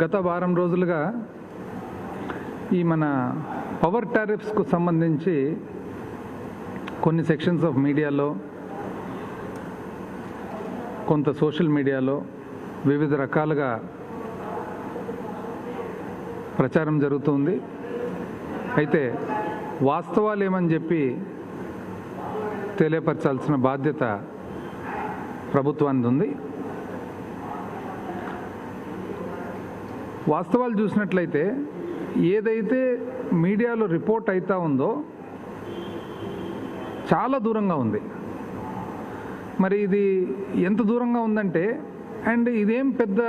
గత వారం రోజులుగా ఈ మన పవర్ టారిఫ్స్కు సంబంధించి కొన్ని సెక్షన్స్ ఆఫ్ మీడియాలో, కొంత సోషల్ మీడియాలో వివిధ రకాలుగా ప్రచారం జరుగుతుంది. అయితే వాస్తవాలు ఏమని చెప్పి తెలియపరచాల్సిన బాధ్యత ప్రభుత్వానికి ఉంది. వాస్తవాలు చూసినట్లయితే ఏదైతే మీడియాలో రిపోర్ట్ అవుతా ఉందో చాలా దూరంగా ఉంది. మరి ఇది ఎంత దూరంగా ఉందంటే, అండ్ ఇదేం పెద్ద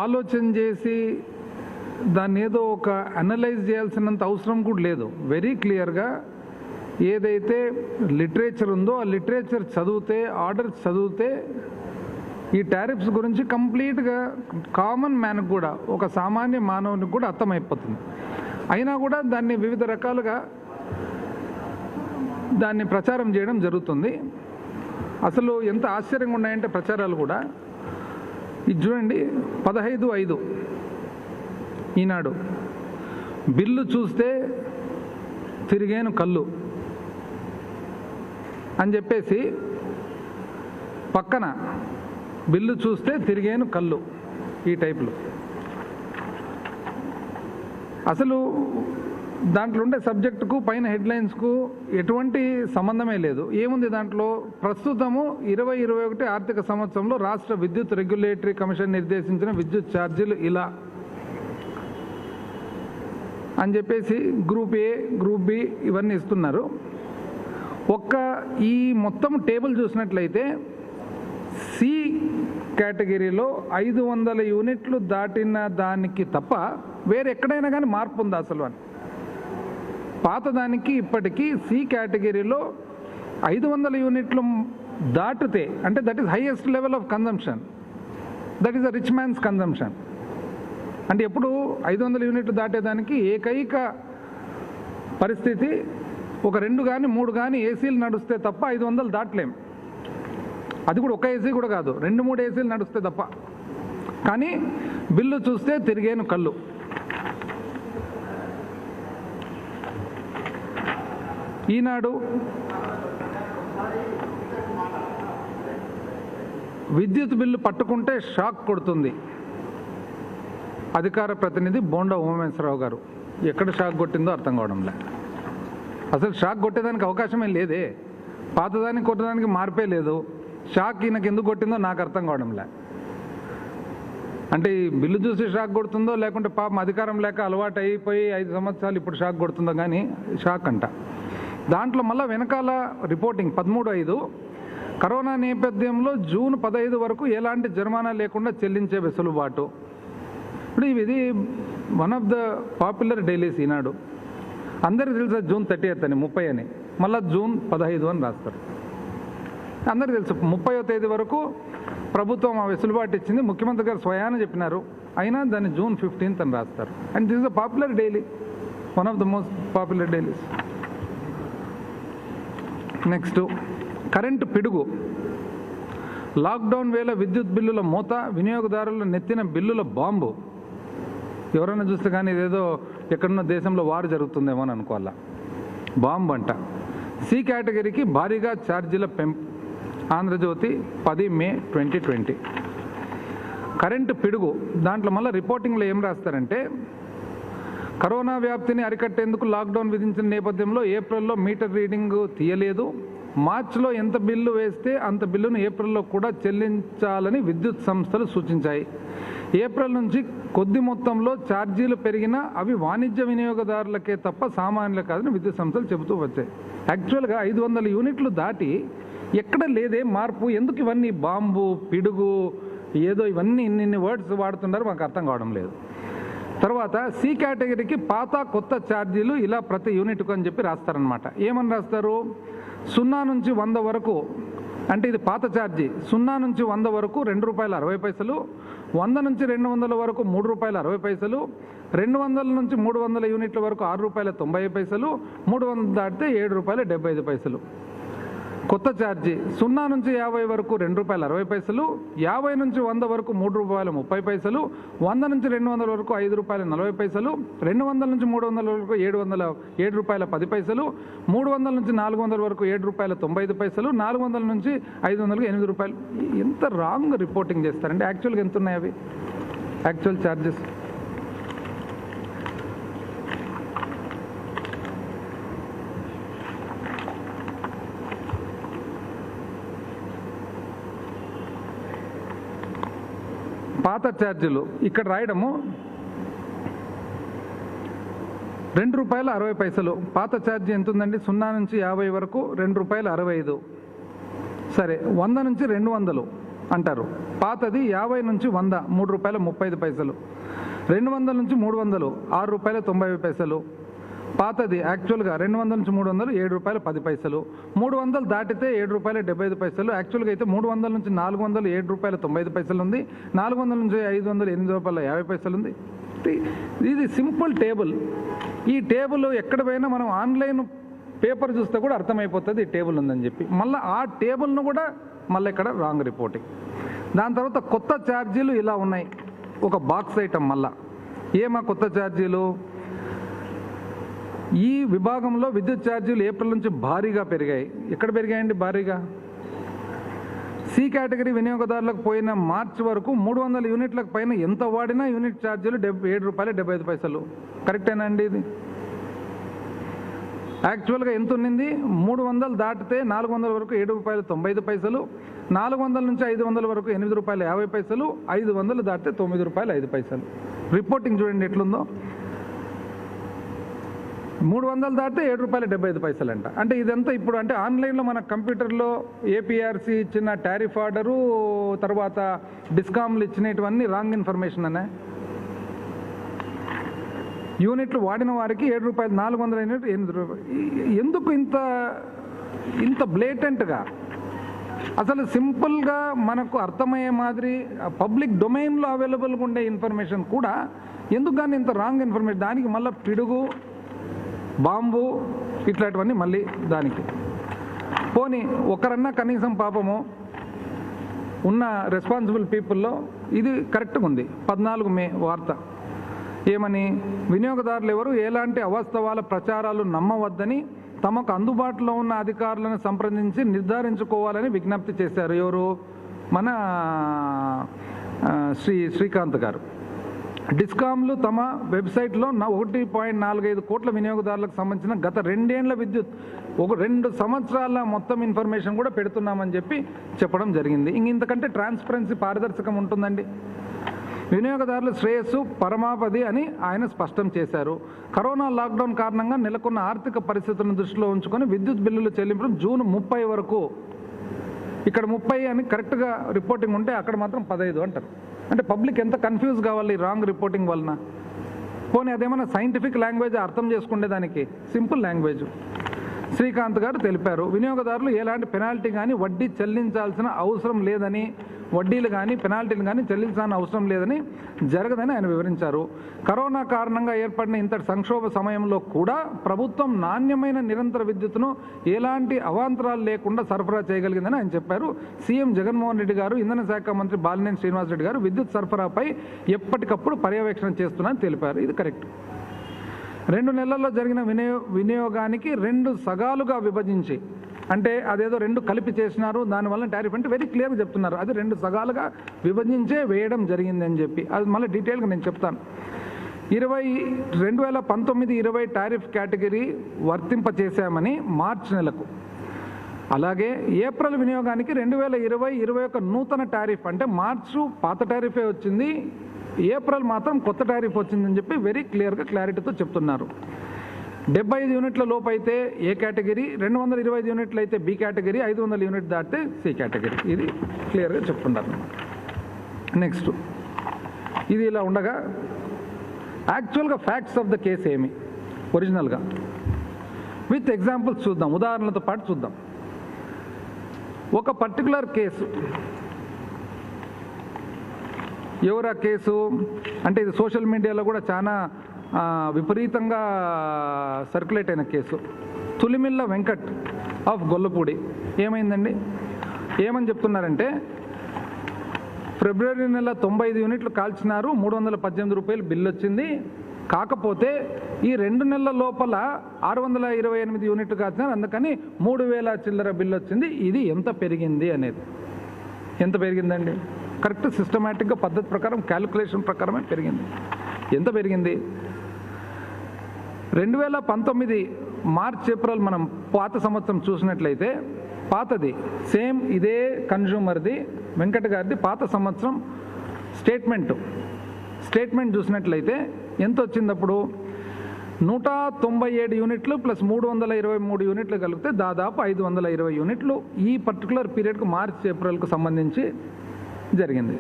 ఆలోచన చేసి దాన్ని ఏదో ఒక అనలైజ్ చేయాల్సినంత అవసరం కూడా లేదు. వెరీ క్లియర్గా ఏదైతే లిటరేచర్ ఉందో ఆ లిటరేచర్ చదివితే, ఆర్డర్స్ చదివితే ఈ టారిఫ్స్ గురించి కంప్లీట్గా కామన్ మ్యాన్కి కూడా, ఒక సామాన్య మానవునికి కూడా అర్థమైపోతుంది. అయినా కూడా దాన్ని వివిధ రకాలుగా దాన్ని ప్రచారం చేయడం జరుగుతుంది. అసలు ఎంత ఆశ్చర్యంగా ఉన్నాయంటే ప్రచారాలు కూడా. ఇది చూడండి, 15/5 ఈనాడు, బిల్లు చూస్తే తిరిగేను కళ్ళు అని చెప్పేసి పక్కన బిల్లు చూస్తే తిరిగేను కళ్ళు ఈ టైప్లో. అసలు దాంట్లో ఉండే సబ్జెక్టుకు, పైన హెడ్లైన్స్కు ఎటువంటి సంబంధమే లేదు. ఏముంది దాంట్లో? ప్రస్తుతము 2021 ఆర్థిక సంవత్సరంలో రాష్ట్ర విద్యుత్ రెగ్యులేటరీ కమిషన్ నిర్దేశించిన విద్యుత్ ఛార్జీలు ఇలా అని చెప్పేసి గ్రూప్ ఏ, గ్రూప్ బి ఇవన్నీ ఇస్తున్నారు. ఈ మొత్తం టేబుల్ చూసినట్లయితే సి కేటగిరీలో 500 యూనిట్లు దాటిన దానికి తప్ప వేరే ఎక్కడైనా కానీ మార్పు ఉందా అసలు అని. పాతదానికి ఇప్పటికీ సి కేటగిరీలో 500 యూనిట్లు దాటితే, అంటే that is highest level of consumption, that is a rich man's consumption. అంటే ఎప్పుడు 500 యూనిట్లు దాటేదానికి ఏకైక పరిస్థితి ఒక 2 కానీ 3 కానీ ఏసీలు నడుస్తే తప్ప 500 దాటలేం. అది కూడా ఒక ఏసీ కూడా కాదు, 2-3 ఏసీలు నడుస్తే తప్ప. కానీ బిల్లు చూస్తే తిరిగేను కళ్ళు. ఈనాడు, విద్యుత్ బిల్లు పట్టుకుంటే షాక్ కొడుతుంది. అధికార ప్రతినిధి బోండా ఉమామేశ్వరరావు గారు. ఎక్కడ షాక్ కొట్టిందో అర్థం కావడంలే. అసలు షాక్ కొట్టేదానికి అవకాశమే లేదే. పాతదానికి కొట్టడానికి మార్పే లేదు. షాక్ ఈయనకి ఎందుకు కొట్టిందో నాకు అర్థం కావడంలే. అంటే ఈ బిల్లు చూసి షాక్ కొడుతుందో, లేకుంటే పాపం అధికారం లేక అలవాటు అయిపోయి 5 సంవత్సరాలు ఇప్పుడు షాక్ కొడుతుందో కానీ షాక్ అంట. దాంట్లో మళ్ళీ వెనకాల రిపోర్టింగ్ 13/5, కరోనా నేపథ్యంలో జూన్ 15 వరకు ఎలాంటి జరిమానా లేకుండా చెల్లించే వెసులుబాటు. ఇప్పుడు ఇది one of the popular dailies Eenadu. అందరికీ తెలుసు జూన్ 30th అని, 30 అని, మళ్ళీ జూన్ 15 అని రాస్తారు. అందరికీ తెలుసు 30వ తేదీ వరకు ప్రభుత్వం ఆ వెసులుబాటు ఇచ్చింది. ముఖ్యమంత్రి గారు స్వయాన చెప్పినారు. అయినా దాన్ని జూన్ 15th అని రాస్తారు. And this is a popular daily, one of the most popular dailies. Next, current పిడుగు. లాక్డౌన్ వేళ విద్యుత్ బిల్లుల మోత, వినియోగదారుల నెత్తిన బిల్లుల బాంబు. ఎవరైనా చూస్తే కానీ ఇదేదో ఎక్కడున్న దేశంలో వారు జరుగుతుందేమో అని అనుకోవాలా. బాంబు అంట. సి కేటగిరీకి భారీగా ఛార్జీల పెంపు. ఆంధ్రజ్యోతి 10 మే 2020. కరెంటు పిడుగు. దాంట్లో మళ్ళీ రిపోర్టింగ్లో ఏం రాస్తారంటే, కరోనా వ్యాప్తిని అరికట్టేందుకు లాక్డౌన్ విధించిన నేపథ్యంలో ఏప్రిల్లో మీటర్ రీడింగ్ తీయలేదు. మార్చిలో ఎంత బిల్లు వేస్తే అంత బిల్లును ఏప్రిల్లో కూడా చెల్లించాలని విద్యుత్ సంస్థలు సూచించాయి. ఏప్రిల్ నుంచి కొద్ది మొత్తంలో ఛార్జీలు పెరిగినా అవి వాణిజ్య వినియోగదారులకే తప్ప సామాన్యులు కాదని విద్యుత్ సంస్థలు చెబుతూ వచ్చాయి. యాక్చువల్గా 500 యూనిట్లు దాటి ఎక్కడ లేదే మార్పు. ఎందుకు ఇవన్నీ బాంబు, పిడుగు, ఏదో ఇవన్నీ ఇన్ని వర్డ్స్ వాడుతున్నారు, మాకు అర్థం కావడం లేదు. తర్వాత సి కేటగిరీకి పాత కొత్త ఛార్జీలు ఇలా ప్రతి యూనిట్కు అని చెప్పి రాస్తారనమాట. ఏమని రాస్తారు? 0 నుంచి 100 వరకు, అంటే ఇది పాత ఛార్జీ. 0 నుంచి 100 వరకు ₹2.60, 100 నుంచి 200 వరకు ₹3.60, 200 నుంచి 300 యూనిట్ల వరకు ₹6.90, 300 దాటితే ₹7.75. కొత్త ఛార్జీ 0 నుంచి 50 వరకు ₹2.60, 50 నుంచి 100 వరకు ₹3.30, 100 నుంచి 200 వరకు ₹5.40, 200 నుంచి 300 వరకు ₹7.10, 300 నుంచి 400 వరకు ₹7.95, 400 నుంచి 500కి ₹8. ఎంత రాంగ్ రిపోర్టింగ్ చేస్తారంటే యాక్చువల్గా ఎంత ఉన్నాయి అవి యాక్చువల్ ఛార్జెస్? పాత ఛార్జీలు ఇక్కడ రాయడము ₹2.60. పాత ఛార్జీ ఎంత ఉందండి? 0 నుంచి 50 వరకు ₹2.65. సరే, 100 నుంచి 200 అంటారు. పాతది 50 నుంచి 100 ₹3.35, 200 నుంచి 300 ₹6.90. పాతది యాక్చువల్గా 200 నుంచి 300 ₹7.10, 300 దాటితే ₹7.75. యాక్చువల్గా అయితే 300 నుంచి 400 ₹7.90 ఉంది, 400 నుంచి 500 ₹8.50 ఉంది. ఇది సింపుల్ టేబుల్. ఈ టేబుల్ ఎక్కడ పోయినా మనం ఆన్లైన్ పేపర్ చూస్తే కూడా అర్థమైపోతుంది ఈ టేబుల్ ఉందని చెప్పి. మళ్ళీ ఆ టేబుల్ను కూడా మళ్ళీ ఇక్కడ రాంగ్ రిపోర్టింగ్. దాని తర్వాత కొత్త ఛార్జీలు ఇలా ఉన్నాయి, ఒక బాక్స్ ఐటమ్. మళ్ళా ఏమా కొత్త ఛార్జీలు? ఈ విభాగంలో విద్యుత్ ఛార్జీలు ఏప్రిల్ నుంచి భారీగా పెరిగాయి. ఎక్కడ పెరిగాయండి భారీగా? సి కేటగిరీ వినియోగదారులకు పోయిన మార్చి వరకు 300 యూనిట్లకు పైన ఎంత వాడినా యూనిట్ ఛార్జీలు ₹7.75. కరెక్టేనా అండి ఇది? యాక్చువల్గా ఎంత ఉన్నింది? 300 దాటితే 400 వరకు ₹7.95, 400 నుంచి 500 వరకు ₹8.50, 500 దాటితే ₹9.05. రిపోర్టింగ్ చూడండి ఎట్లుందో. 300 దాటితే ₹7.75 అంట. అంటే ఇదంతా ఇప్పుడు అంటే ఆన్లైన్లో మన కంప్యూటర్లో ఏపీఆర్సీ ఇచ్చిన టారిఫ్ ఆర్డరు, తర్వాత డిస్కామ్లు ఇచ్చినటువన్నీ రాంగ్ ఇన్ఫర్మేషన్ అనే. యూనిట్లు వాడిన వారికి ₹7, 400 యూనిట్ ₹8. ఎందుకు ఇంత బ్లేటెంట్గా? అసలు సింపుల్గా మనకు అర్థమయ్యే మాదిరి పబ్లిక్ డొమైన్లో అవైలబుల్గా ఉండే ఇన్ఫర్మేషన్ కూడా ఎందుకు కానీ ఇంత రాంగ్ ఇన్ఫర్మేషన్? దానికి మళ్ళీ పిడుగు, బాంబు ఇట్లాంటివన్నీ మళ్ళీ దానికి. పోనీ ఒకరన్నా కనీసం పాపము ఉన్న రెస్పాన్సిబుల్ పీపుల్లో ఇది కరెక్ట్గా ఉంది. 14 మే వార్త ఏమని? వినియోగదారులు ఎవరు ఎలాంటి అవాస్తవాల ప్రచారాలు నమ్మవద్దని తమకు అందుబాటులో ఉన్న అధికారులను సంప్రదించి నిర్ధారించుకోవాలని విజ్ఞప్తి చేశారు. ఎవరు? మన శ్రీకాంత్ గారు. డిస్కామ్లు తమ వెబ్సైట్లో 1.45 కోట్ల వినియోగదారులకు సంబంధించిన గత 2 ఏళ్ల విద్యుత్ 2 సంవత్సరాల మొత్తం ఇన్ఫర్మేషన్ కూడా పెడుతున్నామని చెప్పడం జరిగింది. ఇంతకంటే ట్రాన్స్పరెన్సీ, పారదర్శకం ఉంటుందండి. వినియోగదారుల శ్రేయస్సు పరమావధి అని ఆయన స్పష్టం చేశారు. కరోనా లాక్డౌన్ కారణంగా నెలకొన్న ఆర్థిక పరిస్థితులను దృష్టిలో ఉంచుకొని విద్యుత్ బిల్లుల చెల్లింపులు జూన్ 30 వరకు, ఇక్కడ 30 అని కరెక్ట్గా రిపోర్టింగ్ ఉంటే అక్కడ మాత్రం 15 అంటారు. అంటే పబ్లిక్ ఎంత కన్ఫ్యూజ్ కావాలి రాంగ్ రిపోర్టింగ్ వలన. పోనీ అదేమన్నా సైంటిఫిక్ లాంగ్వేజ్ అర్థం చేసుకునే దానికి సింపుల్ లాంగ్వేజ్. శ్రీకాంత్ గారు తెలిపారు, వినియోగదారులు ఎలాంటి పెనాల్టీ కానీ వడ్డీ చెల్లించాల్సిన అవసరం లేదని, వడ్డీలు కానీ పెనాల్టీలు కానీ చెల్లించాల్సిన అవసరం లేదని జరగదని ఆయన వివరించారు. కరోనా కారణంగా ఏర్పడిన ఇంతటి సంక్షోభ సమయంలో కూడా ప్రభుత్వం నాణ్యమైన నిరంతర విద్యుత్తును ఎలాంటి అవాంతరాలు లేకుండా సరఫరా చేయగలిగిందని ఆయన చెప్పారు. సీఎం జగన్మోహన్ రెడ్డి గారు, ఇంధన శాఖ మంత్రి బాలినేని శ్రీనివాసరెడ్డి గారు విద్యుత్ సరఫరాపై ఎప్పటికప్పుడు పర్యవేక్షణ చేస్తున్నారని తెలిపారు. ఇది కరెక్ట్. 2 నెలల్లో జరిగిన వినియోగానికి 2 సగాలుగా విభజించి, అంటే అదేదో 2 కలిపి చేసినారు, దానివల్ల టారిఫ్ అంటే వెరీ క్లియర్గా చెప్తున్నారు. అది 2 సగాలుగా విభజించే వేయడం జరిగింది అని చెప్పి, అది మళ్ళీ డీటెయిల్గా నేను చెప్తాను. 2019-20 టారిఫ్ కేటగిరీ వర్తింపచేశామని మార్చి నెలకు, అలాగే ఏప్రిల్ వినియోగానికి 2020-21 నూతన టారిఫ్, అంటే మార్చు పాత టారిఫే వచ్చింది, ఏప్రిల్ మాత్రం కొత్త టారిఫ్ వచ్చిందని చెప్పి వెరీ క్లారిటీతో చెప్తున్నారు. 75 యూనిట్ల లోపు అయితే ఏ కేటగిరీ, 225 యూనిట్లు అయితే బి కేటగిరీ, 500 యూనిట్ దాటితే సి కేటగిరీ. ఇది క్లియర్గా చెప్తున్నారు. నెక్స్ట్, ఇది ఇలా ఉండగా యాక్చువల్గా ఫ్యాక్ట్స్ ఆఫ్ ద కేసు ఏమి ఒరిజినల్గా విత్ ఎగ్జాంపుల్స్ చూద్దాం, ఉదాహరణలతో పాటు చూద్దాం. ఒక పర్టికులర్ కేసు, ఎవరా కేసు అంటే ఇది సోషల్ మీడియాలో కూడా చాలా విపరీతంగా సర్క్యులేట్ అయిన కేసు. తులిమిళ్ళ వెంకట్ ఆఫ్ గొల్లపూడి. ఏమైందండి? ఏమని చెప్తున్నారంటే ఫిబ్రవరి నెల 95 యూనిట్లు కాల్చినారు, 318 రూపాయలు బిల్లు వచ్చింది. కాకపోతే ఈ 2 నెలల లోపల 628 యూనిట్లు కాల్చినారు, అందుకని 3000 చిల్లర బిల్లు వచ్చింది. ఇది ఎంత పెరిగింది అనేది, ఎంత పెరిగిందండి? కరెక్ట్ సిస్టమేటిక్గా పద్ధతి ప్రకారం క్యాలిక్యులేషన్ ప్రకారమే పెరిగింది. ఎంత పెరిగింది? 2019 మార్చ్ ఏప్రిల్ మనం పాత సంవత్సరం చూసినట్లయితే, పాతది సేమ్ ఇదే కన్జ్యూమర్ది వెంకట గారిది పాత సంవత్సరం స్టేట్మెంట్ చూసినట్లయితే ఎంత వచ్చింది? అప్పుడు 197 యూనిట్లు ప్లస్ 323 యూనిట్లు కలిపితే దాదాపు 520 యూనిట్లు ఈ పర్టికులర్ పీరియడ్కు మార్చ్ ఏప్రిల్కు సంబంధించి జరిగింది.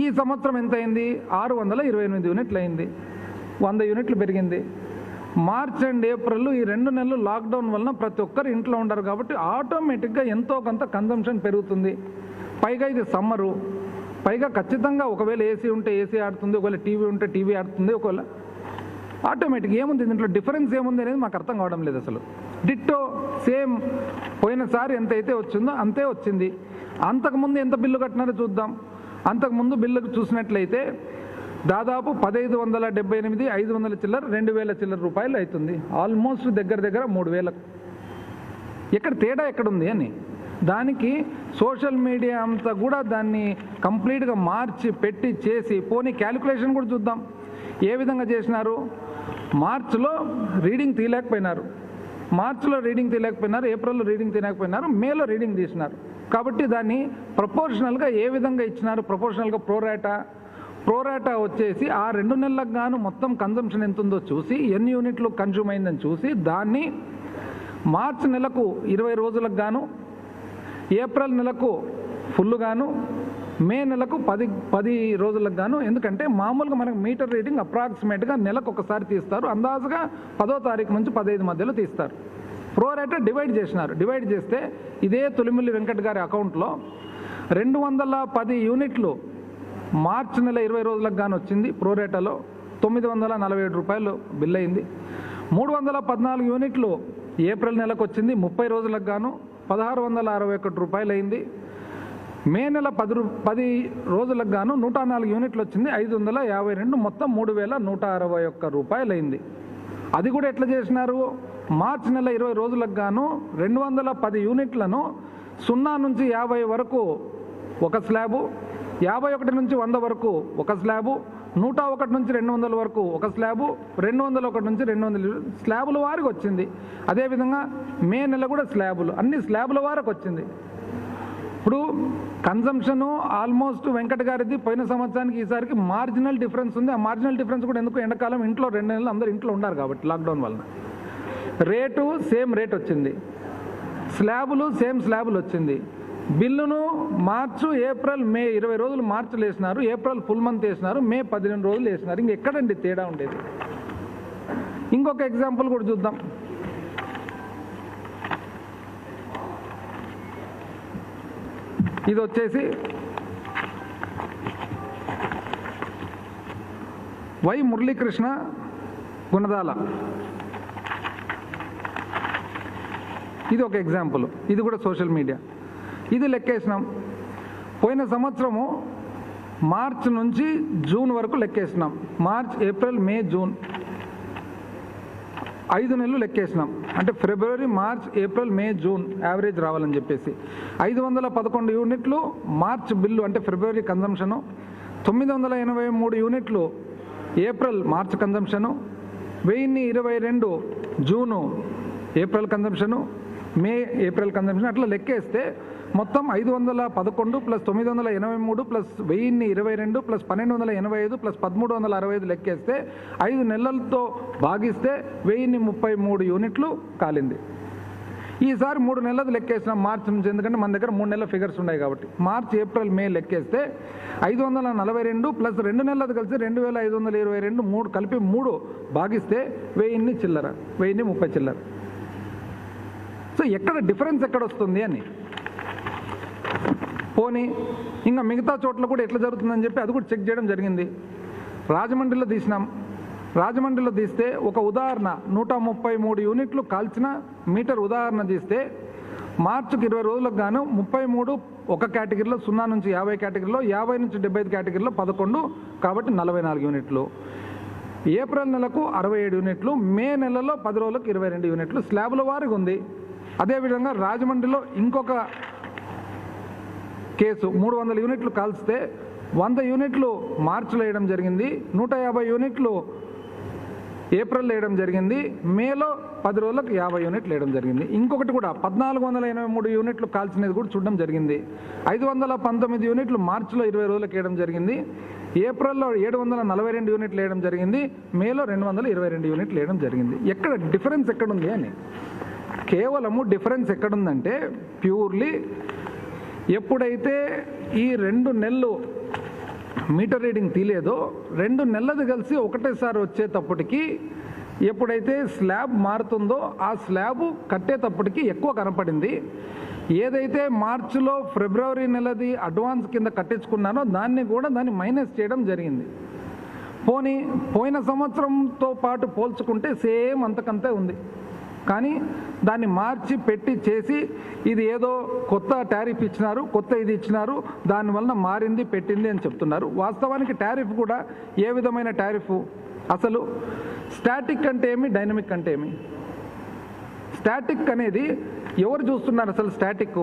ఈ సంవత్సరం ఎంత అయింది? 628 యూనిట్లు అయింది, 100 యూనిట్లు పెరిగింది. మార్చ్ అండ్ ఏప్రిల్ ఈ 2 నెలలు లాక్డౌన్ వలన ప్రతి ఒక్కరు ఇంట్లో ఉండరు కాబట్టి ఆటోమేటిక్గా ఎంతో కొంత కన్జంప్షన్ పెరుగుతుంది. పైగా ఇది సమ్మరు, పైగా ఖచ్చితంగా ఒకవేళ ఏసీ ఉంటే ఏసీ ఆడుతుంది, ఒకవేళ టీవీ ఉంటే టీవీ ఆడుతుంది, ఒకవేళ ఆటోమేటిక్ ఏముంది దీంట్లో డిఫరెన్స్ ఏముంది అనేది మాకు అర్థం కావడం లేదు అసలు. డిట్టో సేమ్ పోయినసారి ఎంత అయితే వచ్చిందో అంతే వచ్చింది. అంతకుముందు ఎంత బిల్లు కట్టినారో చూద్దాం. అంతకుముందు బిల్లు చూసినట్లయితే దాదాపు 1578, 500 చిల్లర, 2000 చిల్లర రూపాయలు అవుతుంది. ఆల్మోస్ట్ దగ్గర 3000. ఎక్కడ తేడా ఎక్కడుంది అని దానికి సోషల్ మీడియా అంతా కూడా దాన్ని కంప్లీట్గా మార్చి పెట్టి చేసి పోనీ క్యాలిక్యులేషన్ కూడా చూద్దాం ఏ విధంగా చేసినారు. మార్చిలో రీడింగ్ తీయలేకపోయినారు, ఏప్రిల్లో రీడింగ్ తీయలేకపోయినారు, మేలో రీడింగ్ తీసినారు. కాబట్టి దాన్ని ప్రపోర్షనల్గా ఏ విధంగా ఇచ్చినారు? ప్రపోర్షనల్గా ప్రోరాటా వచ్చేసి ఆ 2 నెలలకు గాను మొత్తం కన్జంప్షన్ ఎంత ఉందో చూసి ఎన్ని యూనిట్లు కన్జ్యూమ్ అయిందని చూసి దాన్ని మార్చి నెలకు 20 రోజులకు గాను, ఏప్రిల్ నెలకు ఫుల్ గాను, మే నెలకు 10 రోజులకు గాను. ఎందుకంటే మామూలుగా మనకు మీటర్ రీడింగ్ అప్రాక్సిమేట్గా నెలకు ఒకసారి తీస్తారు, అందాజుగా 10వ తారీఖు నుంచి 15 మధ్యలో తీస్తారు. ప్రోరేటా డివైడ్ చేసినారు. డివైడ్ చేస్తే ఇదే తొలిమిల్లి వెంకట్ గారి అకౌంట్లో 210 యూనిట్లు మార్చి నెల 20 రోజులకు గాను వచ్చింది. ప్రోరేటాలో 947 రూపాయలు బిల్ అయింది. 314 యూనిట్లు ఏప్రిల్ నెలకు వచ్చింది, 30 రోజులకు గాను 1661 రూపాయలు అయింది. మే నెల 10 రోజులకు గాను 104 యూనిట్లు వచ్చింది, 552, మొత్తం 3161 రూపాయలు అయింది. అది కూడా ఎట్లా చేసినారు? మార్చి నెల 20 రోజులకు గాను 210 యూనిట్లను 0 నుంచి 50 వరకు ఒక స్లాబు, 51 నుంచి 100 వరకు ఒక స్లాబు, 101 నుంచి 200 వరకు ఒక స్లాబు, 201 నుంచి 200 స్లాబుల వారికి వచ్చింది. అదేవిధంగా మే నెల కూడా స్లాబులు, అన్ని స్లాబుల వారికి వచ్చింది. ఇప్పుడు కన్జంప్షను ఆల్మోస్ట్ వెంకట గారిది పోయిన సంవత్సరానికి ఈసారికి మార్జినల్ డిఫరెన్స్ ఉంది. ఆ మార్జినల్ డిఫరెన్స్ కూడా ఎందుకు? ఎండాకాలం ఇంట్లో 2 నెలలు అందరూ ఇంట్లో ఉన్నారు కాబట్టి లాక్డౌన్ వలన. రేటు సేమ్ రేట్ వచ్చింది, స్లాబులు సేమ్ స్లాబులు వచ్చింది. బిల్లును మార్చు, ఏప్రిల్, మే 20 రోజులు మార్చిలో వేసినారు, ఏప్రిల్ ఫుల్ మంత్ వేసినారు, మే 18 రోజులు వేసినారు. ఇంకెక్కడండి తేడా ఉండేది? ఇంకొక ఎగ్జాంపుల్ కూడా చూద్దాం. ఇది వచ్చేసి వై మురళీకృష్ణ గుణదాల, ఇది ఒక ఎగ్జాంపుల్. ఇది కూడా సోషల్ మీడియా. ఇది లెక్కేసినాం. పోయిన సంవత్సరము మార్చ్ నుంచి జూన్ వరకు లెక్కేసినాం. మార్చ్, ఏప్రిల్, మే, జూన్ 5 నెలలు లెక్కేసినాం. అంటే ఫిబ్రవరి, మార్చ్, ఏప్రిల్, మే, జూన్ యావరేజ్ రావాలని చెప్పేసి 511 యూనిట్లు మార్చ్ బిల్లు అంటే ఫిబ్రవరి కన్జంప్షను, 983 యూనిట్లు April March consumption, 1022 June April consumption, May April consumption, అట్లా లెక్కేస్తే మొత్తం 511 ప్లస్ 983 ప్లస్ 1022 ప్లస్ 1285 ప్లస్ 1365 లెక్కేస్తే 5 నెలలతో భాగిస్తే 1033 యూనిట్లు కాలింది. ఈసారి 3 నెలలు లెక్కేసినాం మార్చి నుంచి, ఎందుకంటే మన దగ్గర 3 నెలల ఫిగర్స్ ఉన్నాయి కాబట్టి. మార్చ్, ఏప్రిల్, మే లెక్కేస్తే 542 ప్లస్ 2 నెలలు కలిసి 2522, 3 కలిపి 3 భాగిస్తే 1000 చిల్లర, 1030 చిల్లర. సో ఎక్కడ డిఫరెన్స్ ఎక్కడ వస్తుంది అని. పోనీ ఇంకా మిగతా చోట్ల కూడా ఎట్లా జరుగుతుందని చెప్పి అది కూడా చెక్ చేయడం జరిగింది. రాజమండ్రిలో తీసినాం. రాజమండ్రిలో తీస్తే ఒక ఉదాహరణ 133 యూనిట్లు కాల్చిన మీటర్ ఉదాహరణ తీస్తే మార్చికి 20 రోజులకు గాను 33 ఒక కేటగిరీలో, 0 నుంచి 50 కేటగిరీలో, 50 నుంచి 75 కేటగిరీలో 11, కాబట్టి 44 యూనిట్లు. ఏప్రిల్ నెలకు 67 యూనిట్లు, మే నెలలో 10 రోజులకు 22 యూనిట్లు స్లాబ్ల వారికి ఉంది. అదేవిధంగా రాజమండ్రిలో ఇంకొక కేసు 300 యూనిట్లు కాల్స్తే 100 యూనిట్లు మార్చిలో వేయడం జరిగింది, 150 యూనిట్లు ఏప్రిల్ వేయడం జరిగింది, మేలో 10 రోజులకు 50 యూనిట్లు వేయడం జరిగింది. ఇంకొకటి కూడా 1483 యూనిట్లు కాల్చినది కూడా చూడడం జరిగింది. 519 యూనిట్లు మార్చిలో 20 రోజులకు వేయడం జరిగింది, ఏప్రిల్లో 742 యూనిట్లు వేయడం జరిగింది, మేలో 222 యూనిట్లు వేయడం జరిగింది. ఎక్కడ డిఫరెన్స్ ఎక్కడుంది అని, కేవలము డిఫరెన్స్ ఎక్కడుందంటే ప్యూర్లీ ఎప్పుడైతే ఈ 2 నెలలు మీటర్ రీడింగ్ తీలేదో 2 నెలలది కలిసి ఒకటేసారి వచ్చేటప్పటికి ఎప్పుడైతే స్లాబ్ మారుతుందో ఆ స్లాబ్ కట్టేటప్పటికి ఎక్కువ కనపడింది. ఏదైతే మార్చిలో ఫిబ్రవరి నెలది అడ్వాన్స్ కింద కట్టించుకున్నానో దాన్ని మైనస్ చేయడం జరిగింది. పోయిన సంవత్సరంతో పాటు పోల్చుకుంటే సేమ్ అంతకంతే ఉంది, కానీ దాన్ని మార్చి పెట్టి చేసి ఇది ఏదో కొత్త టారిఫ్ ఇచ్చినారు, కొత్త ఇది ఇచ్చినారు, దానివలన మారింది పెట్టింది అని చెప్తున్నారు. వాస్తవానికి టారిఫ్ కూడా ఏ విధమైన టారిఫ్, అసలు స్టాటిక్ అంటే ఏమి, డైనమిక్ అంటే ఏమి? స్టాటిక్ అనేది ఎవరు చూస్తున్నారు అసలు? స్టాటిక్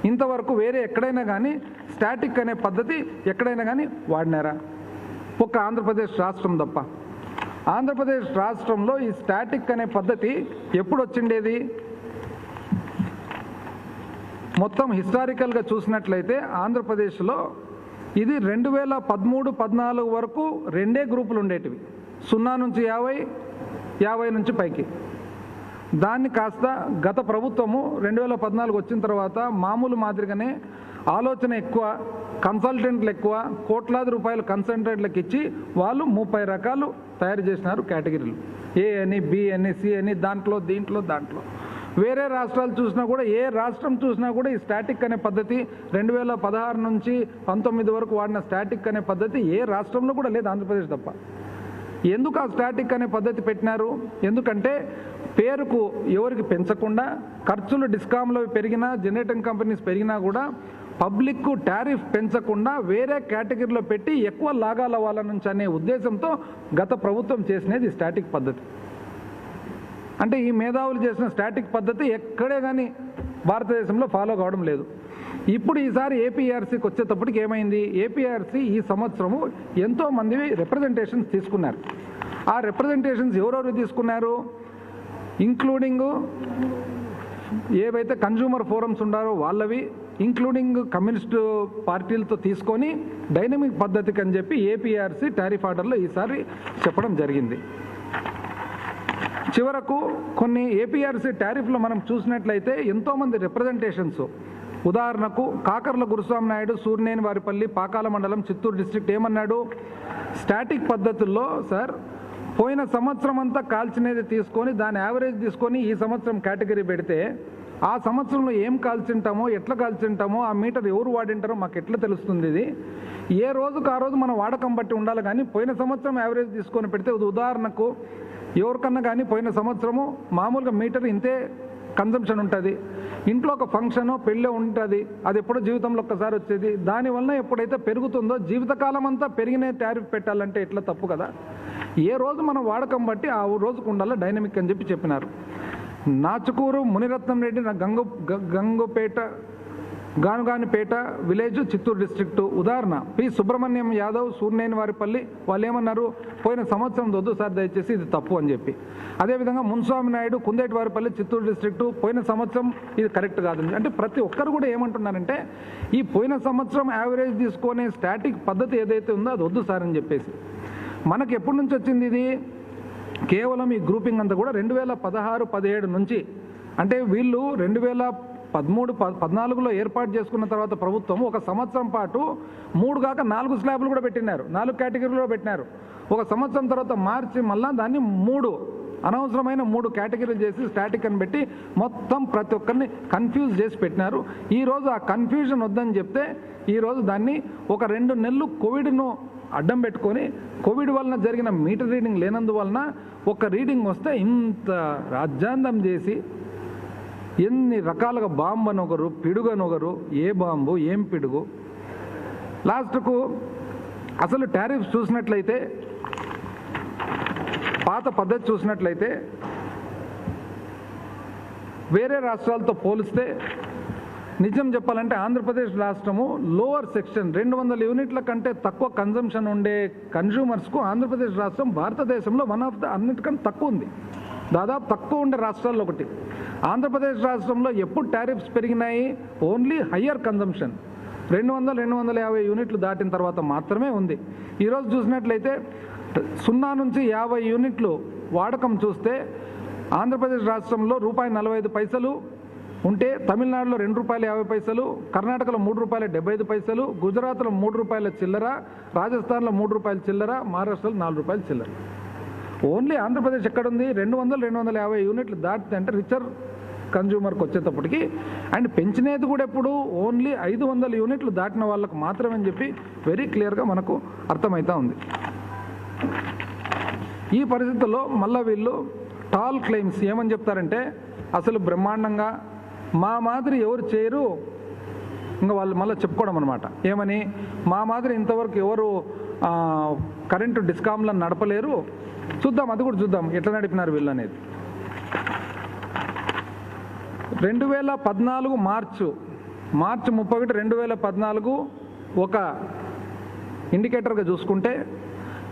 ఇంతవరకు వేరే ఎక్కడైనా కానీ స్టాటిక్ అనే పద్ధతి ఎక్కడైనా కానీ వాడినారా? ఒక్క ఆంధ్రప్రదేశ్ రాష్ట్రం తప్ప. ఆంధ్రప్రదేశ్ రాష్ట్రంలో ఈ స్టాటిక్ అనే పద్ధతి ఎప్పుడు వచ్చిండేది? మొత్తం హిస్టారికల్గా చూసినట్లయితే ఆంధ్రప్రదేశ్లో ఇది 2013-14 వరకు 2 గ్రూపులు ఉండేటివి, 0 నుంచి 50, 50 నుంచి పైకి. దాన్ని కాస్త గత ప్రభుత్వము 2014 వచ్చిన తర్వాత మామూలు మాదిరిగానే ఆలోచన ఎక్కువ, కన్సల్టెంట్లు ఎక్కువ, కోట్లాది రూపాయలు కన్సల్టెంట్లకు ఇచ్చి వాళ్ళు 30 రకాలు తయారు చేసినారు కేటగిరీలు, ఏ అని, బి అని, సి అని, దీంట్లో. వేరే రాష్ట్రాలు చూసినా కూడా, ఏ రాష్ట్రం చూసినా కూడా ఈ స్టాటిక్ అనే పద్ధతి 2016 నుంచి 19 వరకు వాడిన స్టాటిక్ అనే పద్ధతి ఏ రాష్ట్రంలో కూడా లేదు, ఆంధ్రప్రదేశ్ తప్ప. ఎందుకు ఆ స్టాటిక్ అనే పద్ధతి పెట్టినారు? ఎందుకంటే పేరుకు ఎవరికి పెంచకుండా, ఖర్చులు డిస్కామ్లో పెరిగినా, జనరేటింగ్ కంపెనీస్ పెరిగినా కూడా పబ్లిక్ టారిఫ్ పెంచకుండా వేరే కేటగిరీలో పెట్టి ఎక్కువ లాగాల వాళ్ళ నుంచి అనే ఉద్దేశంతో గత ప్రభుత్వం చేసినది స్టాటిక్ పద్ధతి. అంటే ఈ మేధావులు చేసిన స్టాటిక్ పద్ధతి ఎక్కడే కానీ భారతదేశంలో ఫాలో కావడం లేదు. ఇప్పుడు ఈసారి ఏపీఆర్సీకి వచ్చేటప్పటికి ఏమైంది? ఏపీఆర్సీ ఈ సంవత్సరము ఎంతోమంది రిప్రజెంటేషన్స్ తీసుకున్నారు. ఆ రిప్రజెంటేషన్స్ ఎవరెవరు తీసుకున్నారు? ఇంక్లూడింగ్ ఏవైతే కన్జ్యూమర్ ఫోరమ్స్ ఉన్నారో వాళ్ళవి, ఇంక్లూడింగ్ కమ్యూనిస్టు పార్టీలతో తీసుకొని డైనమిక్ పద్ధతికి అని చెప్పి ఏపీఆర్సీ టారిఫ్ ఆర్డర్లో ఈసారి చెప్పడం జరిగింది. చివరకు కొన్ని ఏపీఆర్సీ టారిఫ్లో మనం చూసినట్లయితే ఎంతోమంది రిప్రజెంటేషన్స్, ఉదాహరణకు కాకర్ల గురుస్వామి నాయుడు, సూర్నేని వారిపల్లి, పాకాల మండలం, చిత్తూరు డిస్ట్రిక్ట్ ఏమన్నాడు? స్టాటిక్ పద్ధతుల్లో సార్ పోయిన సంవత్సరం అంతా కాల్చినది తీసుకొని దాని యావరేజ్ తీసుకొని ఈ సంవత్సరం కేటగిరీ పెడితే ఆ సంవత్సరంలో ఏం కాల్చింటామో, ఎట్లా కాల్చింటామో, ఆ మీటర్ ఎవరు వాడింటారో మాకు ఎట్లా తెలుస్తుంది? ఇది ఏ రోజుకు ఆ రోజు మన వాడకం బట్టి ఉండాలి, కానీ పోయిన సంవత్సరం యావరేజ్ తీసుకొని పెడితే, ఉదాహరణకు ఎవరికన్నా కానీ పోయిన సంవత్సరము మామూలుగా మీటర్ ఇంతే కన్జంప్షన్ ఉంటుంది, ఇంట్లో ఒక ఫంక్షను పెళ్ళి ఉంటుంది, అది ఎప్పుడో జీవితంలో ఒక్కసారి వచ్చేది, దానివల్ల ఎప్పుడైతే పెరుగుతుందో జీవితకాలం అంతా పెరిగిన టారిఫ్ పెట్టాలంటే ఎట్లా తప్పు కదా? ఏ రోజు మనం వాడకం బట్టి ఆ రోజుకు ఉండాలి డైనమిక్ అని చెప్పినారు. నాచుకూరు మునిరత్నం రెడ్డి గంగుపేట గానుగానిపేట విలేజ్, చిత్తూరు డిస్ట్రిక్టు ఉదాహరణ. పి సుబ్రహ్మణ్యం యాదవ్, సూర్నేని వారిపల్లి, వాళ్ళు ఏమన్నారు? పోయిన సంవత్సరం వద్దు సార్ దయచేసి, ఇది తప్పు అని చెప్పి. అదేవిధంగా మున్స్వామి నాయుడు, కుందేటి వారిపల్లి, చిత్తూరు డిస్ట్రిక్టు, పోయిన సంవత్సరం ఇది కరెక్ట్ కాదు. అంటే ప్రతి ఒక్కరు కూడా ఏమంటున్నారంటే ఈ పోయిన సంవత్సరం యావరేజ్ తీసుకునే స్టాటిక్ పద్ధతి ఏదైతే ఉందో అది వద్దు సార్ అని చెప్పేసి. మనకు ఎప్పటి నుంచి వచ్చింది ఇది? కేవలం ఈ గ్రూపింగ్ అంతా కూడా 2016-17 నుంచి, అంటే వీళ్ళు 2013-14లో ఏర్పాటు చేసుకున్న తర్వాత ప్రభుత్వం ఒక సంవత్సరం పాటు 3 కాక 4 స్లాబ్లు కూడా పెట్టినారు, 4 కేటగిరీలో పెట్టినారు. ఒక సంవత్సరం తర్వాత మార్చి మళ్ళా దాన్ని 3 అనవసరమైన 3 కేటగిరీలు చేసి స్టాటిక్ అని పెట్టి మొత్తం ప్రతి ఒక్కరిని కన్ఫ్యూజ్ చేసి పెట్టినారు. ఈరోజు ఆ కన్ఫ్యూజన్ వద్దని చెప్తే ఈరోజు దాన్ని ఒక 2 నెలలు కోవిడ్ను అడ్డం పెట్టుకొని, కోవిడ్ వలన జరిగిన మీటర్ రీడింగ్ లేనందువలన ఒక రీడింగ్ వస్తే ఇంత రాజ్యాంగం చేసి ఎన్ని రకాలుగా బాంబు అని ఒకరు, పిడుగు అని ఒకరు, ఏ బాంబు ఏం పిడుగు. లాస్ట్కు అసలు టారిఫ్స్ చూసినట్లయితే, పాత పద్ధతి చూసినట్లయితే వేరే రాష్ట్రాలతో పోలిస్తే నిజం చెప్పాలంటే ఆంధ్రప్రదేశ్ రాష్ట్రము లోవర్ సెక్షన్ 200 యూనిట్ల కంటే తక్కువ కన్జంప్షన్ ఉండే కన్జ్యూమర్స్కు ఆంధ్రప్రదేశ్ రాష్ట్రం భారతదేశంలో వన్ ఆఫ్ ద అన్నిటికంటే తక్కువ ఉంది. దాదాపు తక్కువ ఉండే రాష్ట్రాల్లో ఒకటి. ఆంధ్రప్రదేశ్ రాష్ట్రంలో ఎప్పుడు టారిఫ్స్ పెరిగినాయి? ఓన్లీ హయ్యర్ కన్జంప్షన్ 200-250 యూనిట్లు దాటిన తర్వాత మాత్రమే ఉంది. ఈరోజు చూసినట్లయితే 0 నుంచి 50 యూనిట్లు వాడకం చూస్తే ఆంధ్రప్రదేశ్ రాష్ట్రంలో ₹1.45 ఉంటే తమిళనాడులో ₹2.50, కర్ణాటకలో ₹3.75, గుజరాత్లో ₹3 చిల్లర, రాజస్థాన్లో ₹3 చిల్లర, మహారాష్ట్రలో ₹4 చిల్లర. ఓన్లీ ఆంధ్రప్రదేశ్ ఎక్కడుంది? 200-250 యూనిట్లు దాటితే అంటే రిచర్ కన్జ్యూమర్కి వచ్చేటప్పటికి. అండ్ పెంచినది కూడా ఎప్పుడు ఓన్లీ 500 యూనిట్లు దాటిన వాళ్ళకు మాత్రమే అని చెప్పి వెరీ క్లియర్గా మనకు అర్థమవుతా ఉంది. ఈ పరిస్థితుల్లో మళ్ళీ వీళ్ళు టాల్ క్లెయిమ్స్ ఏమని చెప్తారంటే, అసలు బ్రహ్మాండంగా మా మాదిరి ఎవరు చేయరు, ఇంకా వాళ్ళు మళ్ళీ చెప్పుకోవడం అనమాట. ఏమని? మా మాదిరి ఇంతవరకు ఎవరు కరెంటు డిస్కామ్లను నడపలేరు. చూద్దాం, అది కూడా చూద్దాం ఎట్లా నడిపినారు వీళ్ళు అనేది. 2014 మార్చి 31, 2014 ఒక ఇండికేటర్గా చూసుకుంటే,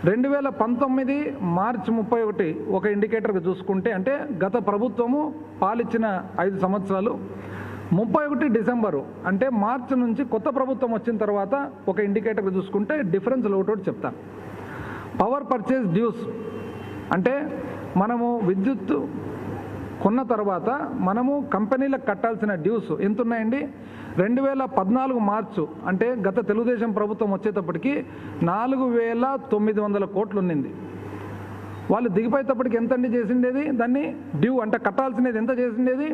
2019 మార్చి 31 ఒక ఇండికేటర్గా చూసుకుంటే, అంటే గత ప్రభుత్వము పాలిచ్చిన 5 సంవత్సరాలు, 31 డిసెంబరు అంటే మార్చి నుంచి కొత్త ప్రభుత్వం వచ్చిన తర్వాత ఒక ఇండికేటర్గా చూసుకుంటే డిఫరెన్స్ ఒకటి చెప్తాను. పవర్ పర్చేజ్ డ్యూస్ అంటే మనము విద్యుత్ కొన్న తర్వాత మనము కంపెనీలకు కట్టాల్సిన డ్యూస్ ఎంత ఉన్నాయండి? 2014 మార్చు అంటే గత తెలుగుదేశం ప్రభుత్వం వచ్చేటప్పటికి 4,900 కోట్లు ఉన్నింది. వాళ్ళు దిగిపోయేటప్పటికి ఎంత అండి చేసిండేది? దాన్ని డ్యూ అంటే కట్టాల్సినది ఎంత చేసిండేది?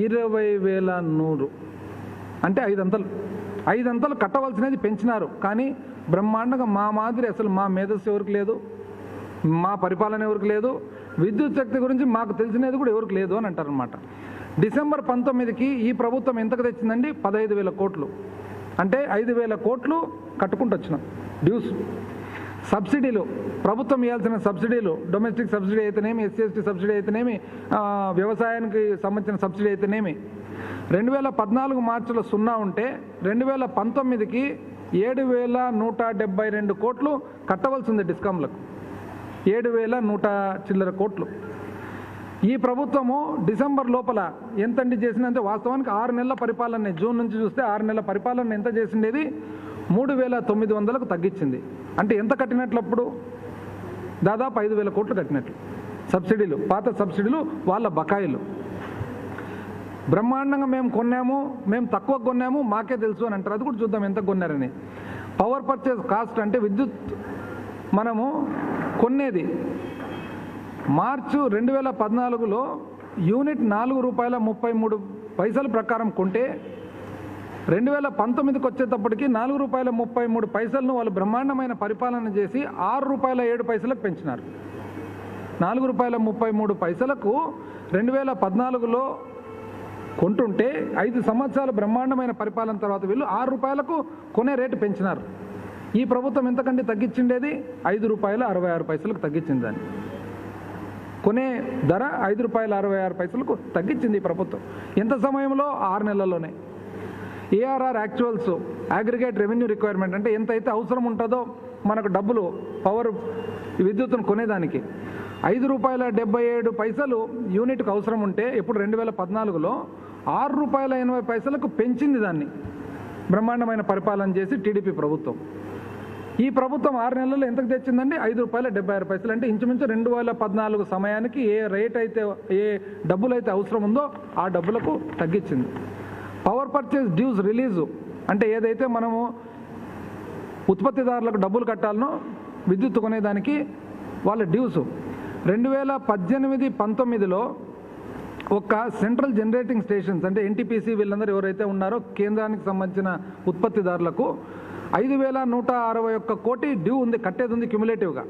20,100 అంటే 5 అంతలు. 5 అంతలు కట్టవలసినది పెంచినారు. కానీ బ్రహ్మాండంగా మా మాదిరి అసలు మా మేధస్సు ఎవరికి లేదు, మా పరిపాలన ఎవరికి లేదు, విద్యుత్ శక్తి గురించి మాకు తెలిసినది కూడా ఎవరికి లేదు అని అంటారనమాట. డిసెంబర్ 19కి ఈ ప్రభుత్వం ఎంతకు తెచ్చిందండి? 15,000 కోట్లు. అంటే 5,000 కోట్లు కట్టుకుంటూ వచ్చినాం డ్యూస్. సబ్సిడీలు, ప్రభుత్వం ఇవ్వాల్సిన సబ్సిడీలు, డొమెస్టిక్ సబ్సిడీ అయితేనేమి, SC/ST సబ్సిడీ అయితేనేమి, వ్యవసాయానికి సంబంధించిన సబ్సిడీ అయితేనేమి, 2014 మార్చిలో 0 ఉంటే 2019కి 7,172 కోట్లు కట్టవలసి ఉంది డిస్కామ్లకు. 7,100 చిల్లర కోట్లు. ఈ ప్రభుత్వము డిసెంబర్ లోపల ఎంతండి చేసిందంటే, వాస్తవానికి 6 నెలల పరిపాలన, జూన్ నుంచి చూస్తే 6 నెలల పరిపాలన ఎంత చేసిండేది? 3,900కు తగ్గించింది. అంటే ఎంత కట్టినట్లప్పుడు? దాదాపు 5,000 కోట్లు కట్టినట్లు. సబ్సిడీలు, పాత సబ్సిడీలు, వాళ్ళ బకాయిలు. బ్రహ్మాండంగా మేము కొన్నాము, మేము తక్కువ కొన్నాము, మాకే తెలుసు అని అంటారు. అది కూడా చూద్దాం ఎంత కొన్నారని. పవర్ పర్చేజ్ కాస్ట్ అంటే విద్యుత్ మనము కొనేది మార్చు 2014లో యూనిట్ ₹4.33 ప్రకారం కొంటే 2019కి వచ్చేటప్పటికి ₹4.33 వాళ్ళు బ్రహ్మాండమైన పరిపాలన చేసి ₹6.07 పెంచినారు. ₹4.33 2014లో కొంటుంటే 5 సంవత్సరాల బ్రహ్మాండమైన పరిపాలన తర్వాత వీళ్ళు ₹6 కొనే రేటు పెంచినారు. ఈ ప్రభుత్వం ఎంతకంటే తగ్గించిండేది? ₹5.66 తగ్గించింది. దాన్ని కొనే ధర ₹5.66 తగ్గించింది ఈ ప్రభుత్వం. ఎంత సమయంలో? 6 నెలల్లోనే. ARR actuals, aggregate revenue requirement అంటే ఎంతైతే అవసరం ఉంటుందో మనకు డబ్బులు పవర్ విద్యుత్తును కొనేదానికి ₹5.77 యూనిట్కు అవసరం ఉంటే ఇప్పుడు 2014లో ₹6.80 పెంచింది. దాన్ని బ్రహ్మాండమైన పరిపాలన చేసి టీడీపీ ప్రభుత్వం. ఈ ప్రభుత్వం 6 నెలల్లో ఎంతకు తెచ్చిందండి? ₹5.76 అంటే ఇంచుమించు 2014 సమయానికి ఏ రేట్ అయితే, ఏ డబ్బులు అయితే అవసరం ఉందో ఆ డబ్బులకు తగ్గించింది. పవర్ పర్చేజ్ డ్యూస్ రిలీజు అంటే ఏదైతే మనము ఉత్పత్తిదారులకు డబ్బులు కట్టాలనో విద్యుత్ కొనేదానికి వాళ్ళ డ్యూస్ 2018-19లో ఒక సెంట్రల్ జనరేటింగ్ స్టేషన్స్ అంటే NTPC వీళ్ళందరూ ఎవరైతే ఉన్నారో కేంద్రానికి సంబంధించిన ఉత్పత్తిదారులకు 5,161 కోటి డ్యూ ఉంది, కట్టేది ఉంది క్యుములేటివ్గా.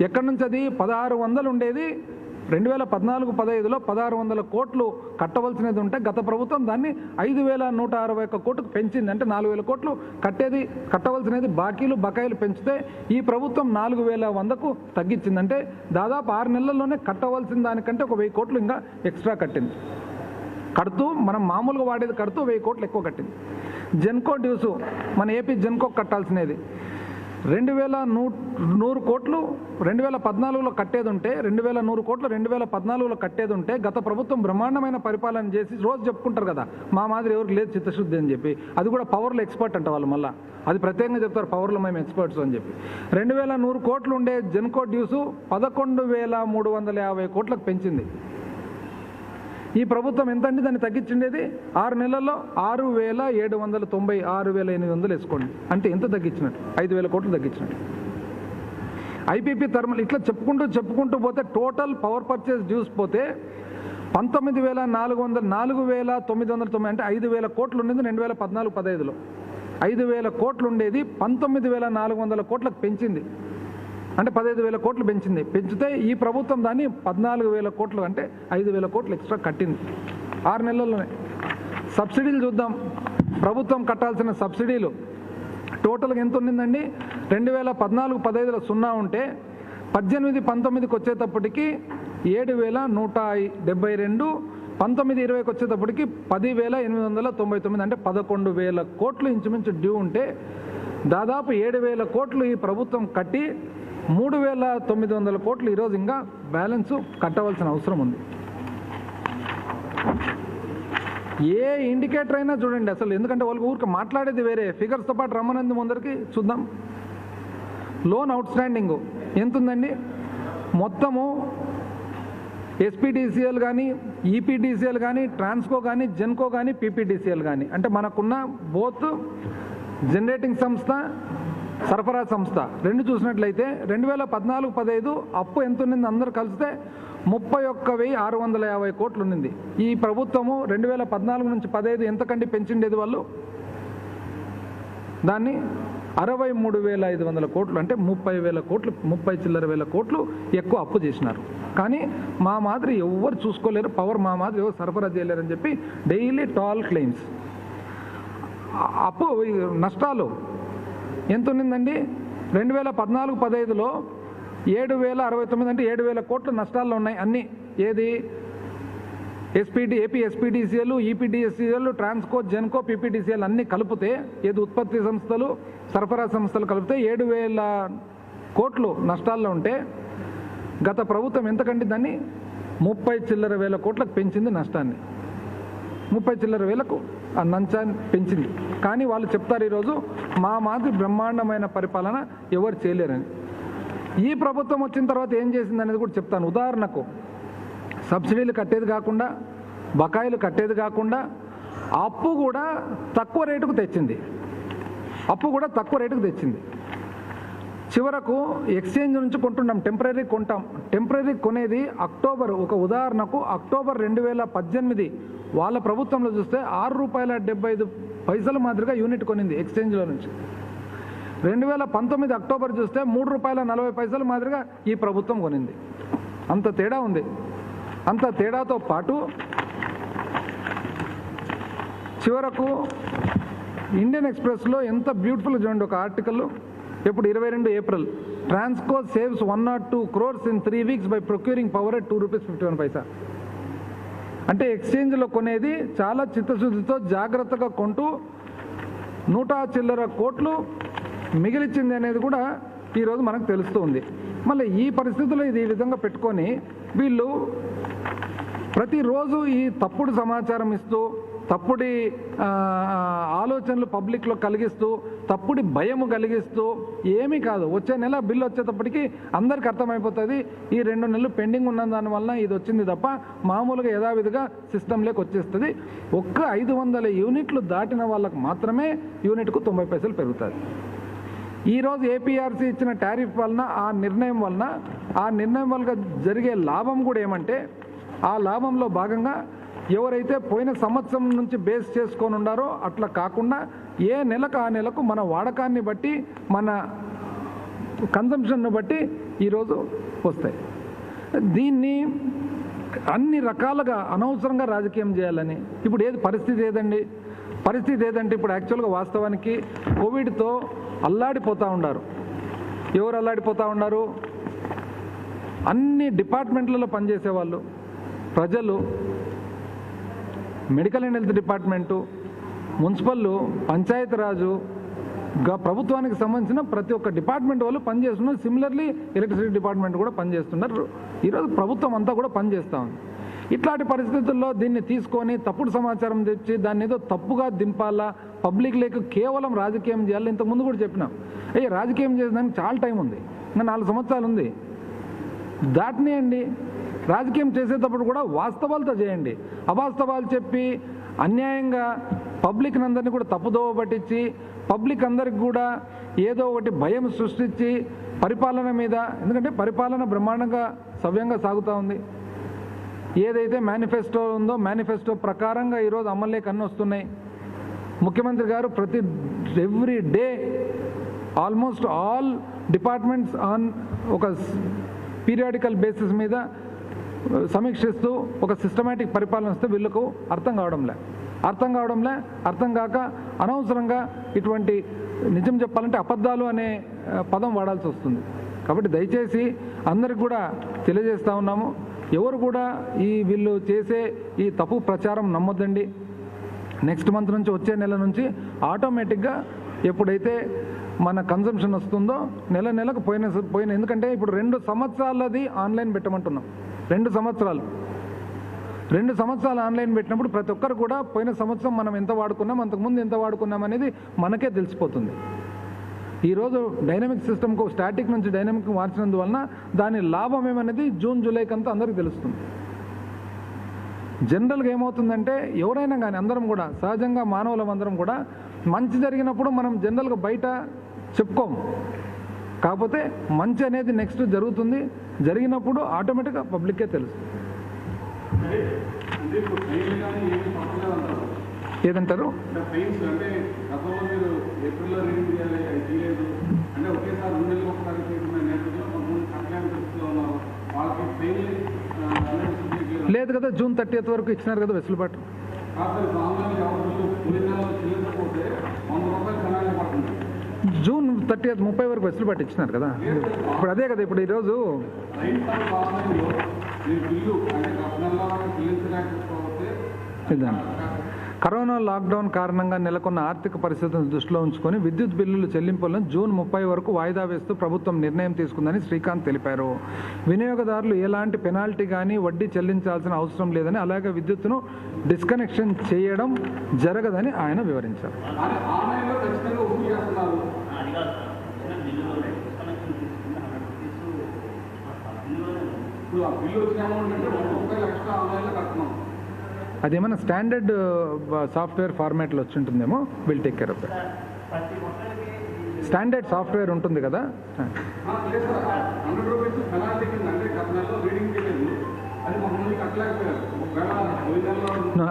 ఎక్కడి నుంచి అది? 1,600 ఉండేది 2014-15లో 1600 కోట్లు కట్టవలసినది ఉంటే గత ప్రభుత్వం దాన్ని 5161 కోట్లకు పెంచింది. అంటే 4000 కోట్లు కట్టవలసినది బకాయిలు పెంచితే ఈ ప్రభుత్వం 4100కు తగ్గించింది. అంటే దాదాపు 6 నెలల్లోనే కట్టవలసిన దానికంటే ఒక 1000 కోట్లు ఇంకా ఎక్స్ట్రా కట్టింది. కడుతూ మనం మామూలుగా వాడేది కడుతూ 1000 కోట్లు ఎక్కువ కట్టింది. జెన్కో డ్యూసు మన ఏపీ జెన్కో కట్టాల్సినది 2100 కోట్లు 2014లో కట్టేది ఉంటే 2100 కోట్లు 2014లో కట్టేది ఉంటే గత ప్రభుత్వం బ్రహ్మాండమైన పరిపాలన చేసి రోజు చెప్పుకుంటారు కదా మా మాదిరి ఎవరికి లేదు చిత్తశుద్ధి అని చెప్పి. అది కూడా పవర్లో ఎక్స్పర్ట్ అంట వాళ్ళు, మళ్ళీ అది ప్రత్యేకంగా చెప్తారు పవర్లో మేము ఎక్స్పర్ట్స్ అని చెప్పి. 2100 కోట్లు ఉండే జెన్కో డ్యూసు 11,350 కోట్లకు పెంచింది. ఈ ప్రభుత్వం ఎంతండి దాన్ని తగ్గించిండేది 6 నెలల్లో 6,790 6,800 వేసుకోండి. అంటే ఎంత తగ్గించినట్టు? 5,000 కోట్లు తగ్గించినట్టు. ఐపీపీ థర్మల్ ఇట్లా చెప్పుకుంటూ పోతే టోటల్ పవర్ పర్చేస్ డ్యూస్ పోతే 19,990 అంటే 5,000 కోట్లు ఉండేది 2014-15లో. 5,000 కోట్లు ఉండేది 19,400 కోట్లకు పెంచింది. అంటే 15,000 కోట్లు పెంచితే ఈ ప్రభుత్వం దాన్ని 14,000 కోట్లు అంటే 5,000 కోట్లు ఎక్స్ట్రా కట్టింది 6 నెలల్లోనే. సబ్సిడీలు చూద్దాం. ప్రభుత్వం కట్టాల్సిన సబ్సిడీలు టోటల్గా ఎంత ఉండిందండి? 2014-15లో 0 ఉంటే 18-19కి వచ్చేటప్పటికి 7,172, 19-20కి వచ్చేటప్పటికి 10,899 అంటే 11,000 కోట్లు ఇంచుమించు డ్యూ ఉంటే దాదాపు 7,000 కోట్లు ఈ ప్రభుత్వం కట్టి 3,900 కోట్లు ఈరోజు ఇంకా బ్యాలెన్స్ కట్టవలసిన అవసరం ఉంది. ఏ ఇండికేటర్ అయినా చూడండి అసలు, ఎందుకంటే వాళ్ళకి ఊరికి మాట్లాడేది వేరే, ఫిగర్స్తో పాటు రమ్మనంది ముందరికి చూద్దాం. లోన్ అవుట్ స్టాండింగ్ ఎంత ఉందండి? మొత్తము ఎస్పీడీసీఎల్ కానీ, ఈపీడీసీఎల్ కానీ, ట్రాన్స్కో కానీ, జెన్కో కానీ, పీపీడీసీఎల్ కానీ, అంటే మనకున్న బోత్ జనరేటింగ్ సంస్థ, సరఫరా సంస్థ రెండు చూసినట్లయితే 2014-15 అప్పు ఎంత ఉన్నింది అందరూ కలిస్తే 31,650 కోట్లు ఉన్నింది. ఈ ప్రభుత్వము 2014 నుంచి 15 ఎంతకండి పెంచిండేది వాళ్ళు? దాన్ని 63,500 కోట్లు అంటే 30,000 కోట్లు 30 చిల్లర వేల కోట్లు ఎక్కువ అప్పు చేసినారు. కానీ మా మాదిరి ఎవరు చూసుకోలేరు, పవర్ మా మాదిరి ఎవరు సరఫరా చేయలేరని చెప్పి డైలీ టాల్ క్లెయిమ్స్. అప్పు నష్టాలు ఎంత ఉన్నిందండి? 2014-15లో 7,069 అంటే 7,000 కోట్లు నష్టాల్లో ఉన్నాయి అన్నీ. ఏది? AP SPDCL, EPDCL, Transco, Genco, PPDCL అన్నీ కలిపితే, ఏది ఉత్పత్తి సంస్థలు, సరఫరా సంస్థలు కలిపితే 7,000 కోట్లు నష్టాల్లో ఉంటే గత ప్రభుత్వం ఎంతకంటే దాన్ని 30 చిల్లర వేల కోట్లకు పెంచింది నష్టాన్ని. 30 చిల్లర వేలకు ఆ నంచాన్ని పెంచింది. కానీ వాళ్ళు చెప్తారు ఈరోజు మా మాదిరి బ్రహ్మాండమైన పరిపాలన ఎవరు చేయలేరని. ఈ ప్రభుత్వం వచ్చిన తర్వాత ఏం చేసింది అనేది కూడా చెప్తాను. ఉదాహరణకు సబ్సిడీలు కట్టేది కాకుండా, బకాయిలు కట్టేది కాకుండా అప్పు కూడా తక్కువ రేటుకు తెచ్చింది. చివరకు ఎక్స్చేంజ్ నుంచి కొంటున్నాం, టెంపరీ కొంటాం. టెంపరీ కొనేది అక్టోబర్, ఒక ఉదాహరణకు అక్టోబర్ 2018 వాళ్ళ ప్రభుత్వంలో చూస్తే ₹6.75 మాదిరిగా యూనిట్ కొనింది ఎక్స్చేంజ్లో నుంచి. 2019 అక్టోబర్ చూస్తే ₹3.40 మాదిరిగా ఈ ప్రభుత్వం కొనింది. అంత తేడా ఉంది. అంత తేడాతో పాటు చివరకు ఇండియన్ ఎక్స్ప్రెస్లో ఎంత బ్యూటిఫుల్ చూడండి ఒక ఆర్టికల్. ఇప్పుడు 22 April, Transco saves 102 crores in 3 weeks by procuring power at ₹2.51. అంటే ఎక్స్చేంజ్లో కొనేది చాలా చిత్తశుద్ధితో జాగ్రత్తగా కొంటూ 100 చిల్లర కోట్లు మిగిలిచ్చింది అనేది కూడా ఈరోజు మనకు తెలుస్తూ ఉంది. మళ్ళీ ఈ పరిస్థితుల్లో ఇది ఈ విధంగా పెట్టుకొని వీళ్ళు ప్రతిరోజు ఈ తప్పుడు సమాచారం ఇస్తూ, తప్పుడు ఆలోచనలు పబ్లిక్లో కలిగిస్తూ, తప్పుడు భయము కలిగిస్తూ ఏమీ కాదు. వచ్చే నెల బిల్లు వచ్చేటప్పటికి అందరికీ అర్థమైపోతుంది ఈ 2 నెలలు పెండింగ్ ఉన్న దానివల్ల ఇది వచ్చింది తప్ప మామూలుగా యథావిధిగా సిస్టంలోకి వచ్చేస్తుంది. ఒక్క 500 యూనిట్లు దాటిన వాళ్ళకు మాత్రమే యూనిట్కు 90 పైసలు పెరుగుతుంది. ఈరోజు ఏపీఆర్సీ ఇచ్చిన టారిఫ్ వలన, ఆ నిర్ణయం వల్ల జరిగే లాభం కూడా ఏమంటే, ఆ లాభంలో భాగంగా ఎవరైతే పోయిన సంవత్సరం నుంచి బేస్ చేసుకొని ఉండారో అట్లా కాకుండా ఏ నెలకు ఆ నెలకు మన వాడకాన్ని బట్టి, మన కన్సంప్షన్ను బట్టి ఈరోజు వస్తాయి. దీన్ని అన్ని రకాలుగా అనవసరంగా రాజకీయం చేయాలని. ఇప్పుడు పరిస్థితి ఏదంటే ఇప్పుడు యాక్చువల్గా వాస్తవానికి కోవిడ్తో అల్లాడిపోతూ ఉన్నారు. ఎవరు అల్లాడిపోతూ ఉన్నారు? అన్ని డిపార్ట్మెంట్లలో పనిచేసే వాళ్ళు, ప్రజలు, medical and health department, municipal, Panchayati Raj, ప్రభుత్వానికి సంబంధించిన ప్రతి ఒక్క డిపార్ట్మెంట్ వాళ్ళు పనిచేస్తున్నారు. సిమిలర్లీ ఎలక్ట్రిసిటీ డిపార్ట్మెంట్ కూడా పనిచేస్తున్నారు. ఈరోజు ప్రభుత్వం అంతా కూడా పనిచేస్తూ ఉంది. ఇట్లాంటి పరిస్థితుల్లో దీన్ని తీసుకొని తప్పుడు సమాచారం తెచ్చి దాన్ని ఏదో తప్పుగా దింపాలా, పబ్లిక్ లేక కేవలం రాజకీయం చేయాలి. ఇంతకుముందు కూడా చెప్పినాం, రాజకీయం చేసేదానికి చాలా టైం ఉంది, ఇంకా 4 సంవత్సరాలు ఉంది. దాటినేయండి. రాజకీయం చేసేటప్పుడు కూడా వాస్తవాలతో చేయండి. అవాస్తవాలు చెప్పి అన్యాయంగా పబ్లిక్ అందరినీ కూడా తప్పుదోవ పట్టించి పబ్లిక్ అందరికి కూడా ఏదో ఒకటి భయం సృష్టించి పరిపాలన మీద, ఎందుకంటే పరిపాలన బ్రహ్మాండంగా సవ్యంగా సాగుతూ ఉంది. ఏదైతే మేనిఫెస్టో ఉందో మేనిఫెస్టో ప్రకారంగా ఈరోజు అమల్లోకి అన్నీ వస్తున్నాయి. ముఖ్యమంత్రి గారు every day almost all departments on ఒక పీరియాడికల్ బేసిస్ మీద సమీక్షిస్తూ ఒక సిస్టమేటిక్ పరిపాలన వస్తే వీళ్ళకు అర్థం కాక అనవసరంగా ఇటువంటి నిజం చెప్పాలంటే అబద్ధాలు అనే పదం వాడాల్సి వస్తుంది. కాబట్టి దయచేసి అందరికి కూడా తెలియజేస్తూ ఉన్నాము, ఎవరు కూడా వీళ్ళు చేసే ఈ తప్పు ప్రచారం నమ్మొద్దండి. నెక్స్ట్ మంత్ నుంచి, వచ్చే నెల నుంచి ఆటోమేటిక్గా ఎప్పుడైతే మన కన్జంప్షన్ వస్తుందో నెలకు పోయిన ఎందుకంటే ఇప్పుడు 2 సంవత్సరాలది ఆన్లైన్ పెట్టమంటున్నాం. 2 సంవత్సరాలు ఆన్లైన్ పెట్టినప్పుడు ప్రతి ఒక్కరు కూడా పోయిన సంవత్సరం మనం ఎంత వాడుకున్నాం, అంతకుముందు ఎంత వాడుకున్నాం అనేది మనకే తెలిసిపోతుంది. ఈరోజు డైనమిక్ సిస్టమ్కు స్టాటిక్ నుంచి డైనమిక్ మార్చినందువలన దాని లాభం ఏమనేది జూన్ జూలైకి అంతా అందరికీ తెలుస్తుంది. జనరల్గా ఏమవుతుందంటే ఎవరైనా కానీ అందరం కూడా సహజంగా మానవులం అందరం కూడా మంచి జరిగినప్పుడు మనం జనరల్గా బయట చెప్పుకోము. కాకపోతే మంచి అనేది నెక్స్ట్ జరిగినప్పుడు ఆటోమేటిక్గా పబ్లిక్కే తెలుస్తుంది. ఏదంటారు? లేదు కదా, జూన్ 30th వరకు ఇచ్చినారు కదా వెసులుబాటు. జూన్ 30th 30 వరకు వెసులుబాటు ఇచ్చినారు కదా. ఇప్పుడు అదే కదా, ఇప్పుడు ఈరోజు కరోనా లాక్డౌన్ కారణంగా నెలకొన్న ఆర్థిక పరిస్థితులను దృష్టిలో ఉంచుకొని విద్యుత్ బిల్లుల చెల్లింపులను జూన్ 30 వరకు వాయిదా వేస్తూ ప్రభుత్వం నిర్ణయం తీసుకుందని శ్రీకాంత్ తెలిపారు. వినియోగదారులు ఎలాంటి పెనాల్టీ కానీ వడ్డీ చెల్లించాల్సిన అవసరం లేదని, అలాగే విద్యుత్తును డిస్కనెక్షన్ చేయడం జరగదని ఆయన వివరించారు. అదేమన్నా స్టాండర్డ్ సాఫ్ట్వేర్ ఫార్మాట్లో వచ్చి ఉంటుందేమో, will take care of that. Standard software ఉంటుంది కదా.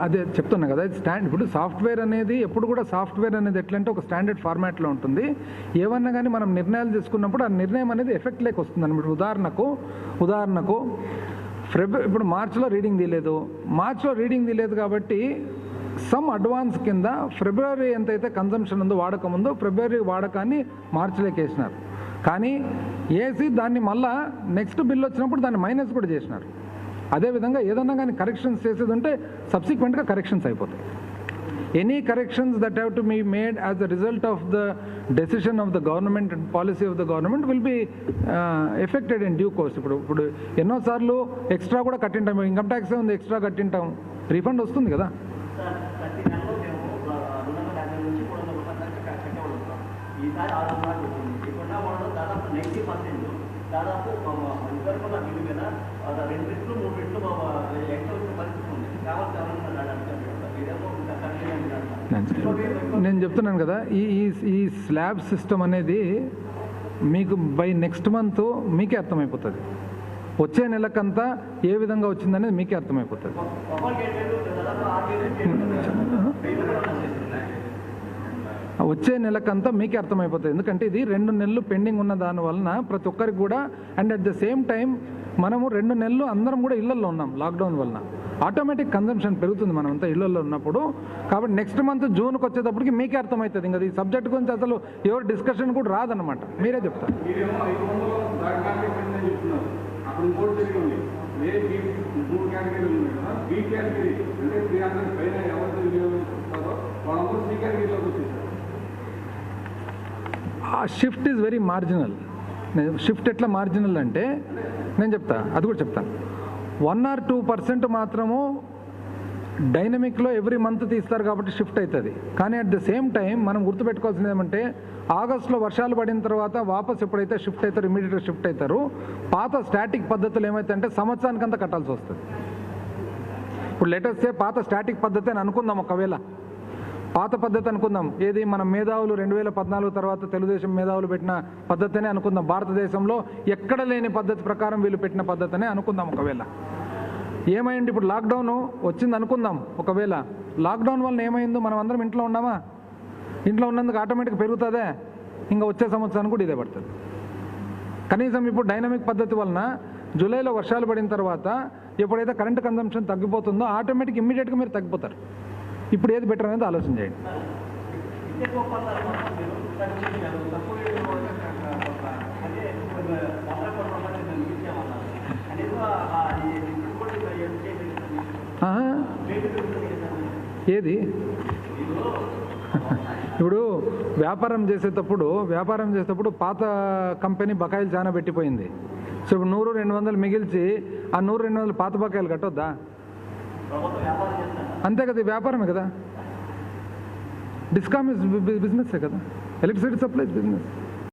అదే చెప్తున్నా కదా, ఇప్పుడు సాఫ్ట్వేర్ అనేది ఎప్పుడు కూడా సాఫ్ట్వేర్ అనేది ఎట్లంటే ఒక స్టాండర్డ్ ఫార్మాట్లో ఉంటుంది. ఏమన్నా కానీ మనం నిర్ణయాలు తీసుకున్నప్పుడు ఆ నిర్ణయం అనేది ఎఫెక్ట్ లేక వస్తుంది అనమాట. ఉదాహరణకు ఇప్పుడు మార్చిలో రీడింగ్ తీయలేదు కాబట్టి సమ్ అడ్వాన్స్ కింద ఫిబ్రవరి ఎంతైతే కన్జంప్షన్ ఉందో వాడకం ఉందో ఫిబ్రవరి వాడకాన్ని మార్చిలోకి వేసినారు. కానీ వేసి దాన్ని మళ్ళా నెక్స్ట్ బిల్ వచ్చినప్పుడు దాన్ని మైనస్ కూడా చేసినారు. అదేవిధంగా ఏదన్నా కానీ కరెక్షన్స్ చేసేది ఉంటే సబ్సిక్వెంట్గా కరెక్షన్స్ అయిపోతాయి. Any corrections that have to be made as a result of the decision of the government and policy of the government will be affected in due course. ఇప్పుడు ఎన్నోసార్లు ఎక్స్ట్రా కూడా కట్టింటాం, ఇన్కమ్ ట్యాక్స్ ఉంది extra కట్టింటాం, refund వస్తుంది కదా. నేను చెప్తున్నాను కదా, ఈ స్లాబ్ సిస్టమ్ అనేది మీకు బై నెక్స్ట్ మంత్ మీకే అర్థమైపోతుంది. వచ్చే నెలకంతా ఏ విధంగా వచ్చిందనేది మీకే అర్థమైపోతుంది. వచ్చే నెలకంతా మీకే అర్థమైపోతుంది. ఎందుకంటే ఇది 2 నెలలు పెండింగ్ ఉన్న దాని వలన ప్రతి ఒక్కరికి కూడా, and at the same time మనము 2 నెలలు అందరం కూడా ఇళ్లలో ఉన్నాం లాక్డౌన్ వలన. ఆటోమేటిక్ కన్జంప్షన్ పెరుగుతుంది మనమంతా ఇళ్లలో ఉన్నప్పుడు. కాబట్టి నెక్స్ట్ మంత్ జూన్కి వచ్చేటప్పటికి మీకే అర్థమవుతుంది. ఇంకా ఈ సబ్జెక్ట్ గురించి అసలు ఎవరు డిస్కషన్ కూడా రాదన్నమాట. మీరే చెప్తారు. ఆ shift is very marginal. Shift ఎట్లా మార్జినల్ అంటే నేను చెప్తా, అది కూడా చెప్తాను. 1 or 2% మాత్రము డైనమిక్లో ఎవ్రీ మంత్ తీస్తారు కాబట్టి షిఫ్ట్ అవుతుంది. కానీ అట్ ద సేమ్ టైం మనం గుర్తుపెట్టుకోవాల్సింది ఏమంటే ఆగస్టులో వర్షాలు పడిన తర్వాత వాపస్ ఎప్పుడైతే షిఫ్ట్ అవుతారు, ఇమీడియట్గా షిఫ్ట్ అవుతారు. పాత స్టాటిక్ పద్ధతులు ఏమైతే సంవత్సరానికంతా కట్టాల్సి వస్తుంది. ఇప్పుడు లెటర్స్ పాత స్టాటిక్ పద్ధతి అని అనుకుందాం, ఒకవేళ పాత పద్ధతి అనుకుందాం. ఏది మన మేధావులు 2014 తర్వాత తెలుగుదేశం మేధావులు పెట్టిన పద్ధతినే అనుకుందాం. భారతదేశంలో ఎక్కడ లేని పద్ధతి ప్రకారం వీళ్ళు పెట్టిన పద్ధతినే అనుకుందాం. ఒకవేళ ఏమైంది, ఇప్పుడు లాక్డౌన్ వచ్చింది అనుకుందాం. ఒకవేళ లాక్డౌన్ వల్ల ఏమైందో మనం అందరం ఇంట్లో ఉన్నామా? ఇంట్లో ఉన్నందుకు ఆటోమేటిక్ పెరుగుతుందే. ఇంకా వచ్చే సంవత్సరానికి కూడా ఇదే పడుతుంది. కనీసం ఇప్పుడు డైనమిక్ పద్ధతి వలన జూలైలో వర్షాలు పడిన తర్వాత ఎప్పుడైతే కరెంట్ కన్జంప్షన్ తగ్గిపోతుందో ఆటోమేటిక్ ఇమ్మీడియట్గా మీరు తగ్గిపోతారు. ఇప్పుడు ఏది బెటర్ అనేది ఆలోచన చేయండి. ఏది ఇప్పుడు వ్యాపారం చేసేటప్పుడు పాత కంపెనీ బకాయిలు చాలా పెట్టిపోయింది. సో ఇప్పుడు 100-200 మిగిల్చి ఆ 100-200 పాత బకాయిలు కట్టొద్దా? అంతే కదా, వ్యాపారమే కదా. డిస్కామ్ బిజినెస్ కదా, ఎలక్ట్రిసిటీ సప్లై బిజినెస్.